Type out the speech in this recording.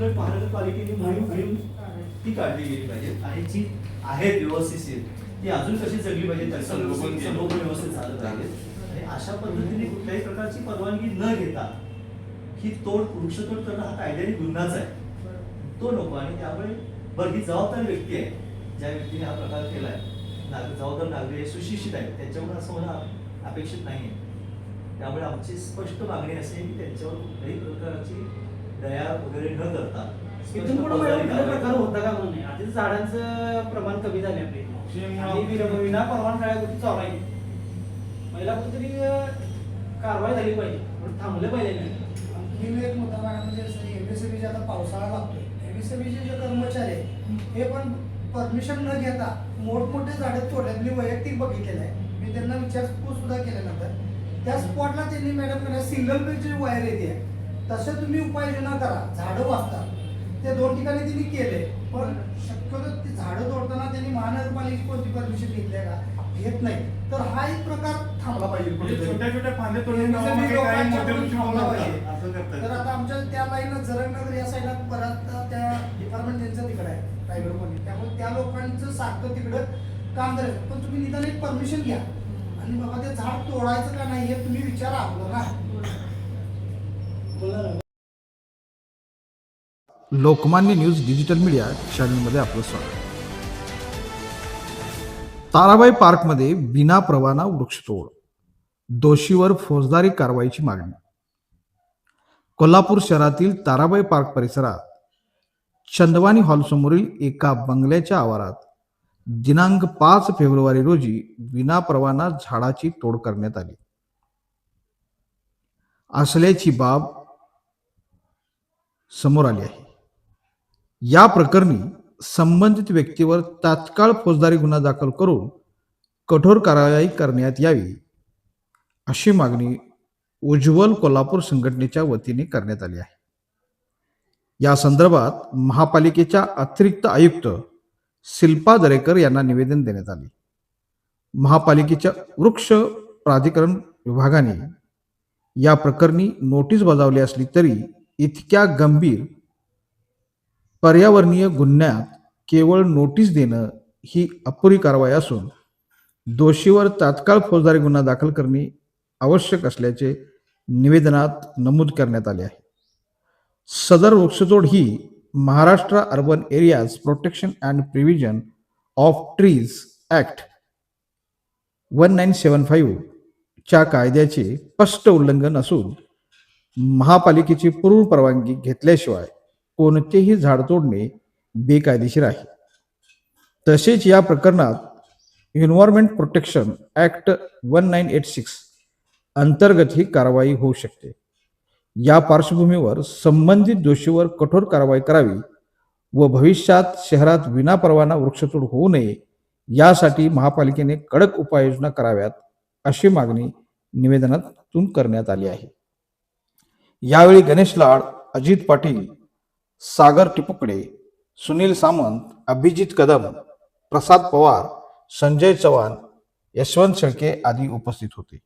उलट महानगरपालिकेने म्हणून ती काढली गेली पाहिजे आणि जी आहेत व्यवस्थित ती अजून कशी जगली पाहिजे त्याचं संगोपन व्यवस्थित झालं पाहिजे आणि अशा पद्धतीने कुठल्याही प्रकारची परवानगी न घेता ही वृक्षतोड करणं हा कायद्याने गुन्हाच आहे, तो नको. आणि त्यामुळे बरं ही जबाबदार व्यक्ती आहे ज्या व्यक्तीने हा प्रकार केलाय, जबाबदार नागरिक सुशिक्षित आहे, त्याच्यामुळे असं मला अपेक्षित नाही आहे. त्यामुळे आमची स्पष्ट मागणी अशी आहे की त्यांच्यावर कुठल्याही प्रकारची दया वगैरे न करता इथून पुढे प्रकार होता का म्हणून नाही. आधीच झाडांचं प्रमाण कमी झाले आपले विना परवान काळ्या गोष्टी चालू आहे. पहिला कुठेतरी कारवाई झाली पाहिजे, पण थांबले पाहिजे नाही. आणखी एक मुद्दा म्हणजे एमएसएबीचे आता पावसाळा लागतोय, एमएसएबीचे जे कर्मचारी आहेत हे पण परमिशन न घेता मोठमोठे झाडे तोडल्यात. मी वैयक्तिक बघितलेलं आहे, मी त्यांना विचारपूस सुद्धा केल्यानंतर त्या स्पॉटला त्यांनी मॅडम सिंगल पेजची वायर येते, तसं तुम्ही उपाययोजना करा, झाडं वाचतात. ते 2 ठिकाणी त्यांनी केले, पण शक्यतो ती झाडं तोडताना त्यांनी महानगरपालिकेची कोणती परमिशन घेतली आहे का, घेत नाही. तर हा एक प्रकार थांबला पाहिजे. छोट्या फांद्या तोडून तर आता आमच्या त्या लाईन जरंगनगर या साईडला परत त्या डिपार्टमेंट त्यांचं तिकडे आहे प्रायव्हेट मध्ये, त्यामुळे त्या लोकांचं सारखं तिकडं काम करायचं. पण तुम्ही निदान एक परमिशन घ्या आणि बाबा ते झाड तोडायचं का नाही हे तुम्ही विचारा अगोदर ना. लोकमान्य न्यूज डिजिटल मीडिया चॅनलमध्ये आपलं स्वागत. ताराबाई पार्कमध्ये बिना परवाना वृक्षतोड, दोषीवर फौजदारी कारवाईची मागणी. कोल्हापूर शहरातील ताराबाई पार्क परिसरात चंदवानी हॉलसमोरील एका बंगल्याच्या आवारात दिनांक 5 फेब्रुवारी रोजी विना परवाना झाडाची तोड करण्यात आली असल्याची बाब समोर आली आहे. या प्रकरणी संबंधित व्यक्तीवर तात्काळ फौजदारी गुन्हा दाखल करून कठोर कारवाई करण्यात यावी अशी मागणी उज्ज्वल कोल्हापूर संघटनेच्या वतीने करण्यात आली आहे. या संदर्भात महापालिकेच्या अतिरिक्त आयुक्त शिल्पा दरेकर यांना निवेदन देण्यात आले. महापालिकेच्या वृक्ष प्राधिकरण विभागाने या प्रकरणी नोटीस बजावली असली तरी इतक्या गंभीर पर्यावरणीय गुन्ह्यात केवळ नोटीस देणं ही अपुरी कारवाई असून दोषीवर तात्काळ फौजदारी गुन्हा दाखल करणे आवश्यक असल्याचे निवेदनात नमूद करण्यात आले आहे. सदर वृक्षतोड ही Maharashtra urban areas protection and preservation of trees act 1975 च्या कायद्याचे स्पष्ट उल्लंघन असून महापालिकेची पूर्व परवानगी घेतल्याशिवाय कोणतेही झाड तोडणे बेकायदेशीर आहे. तसेच या प्रकरणात एन्व्हायरमेंट प्रोटेक्शन ऍक्ट 1986 अंतर्गत ही कारवाई होऊ शकते. या पार्श्वभूमीवर संबंधित दोषीवर कठोर कारवाई करावी व भविष्यात शहरात विनापरवाना वृक्षतोड होऊ नये यासाठी महापालिकेने कडक उपाययोजना कराव्यात अशी मागणी निवेदनातून करण्यात आली आहे. यावेळी गणेश लाड, अजित पाटील, सागर टिपुकडे, सुनील सामंत, अभिजित कदम, प्रसाद पवार, संजय चव्हाण, यशवंत शेळके आदी उपस्थित होते.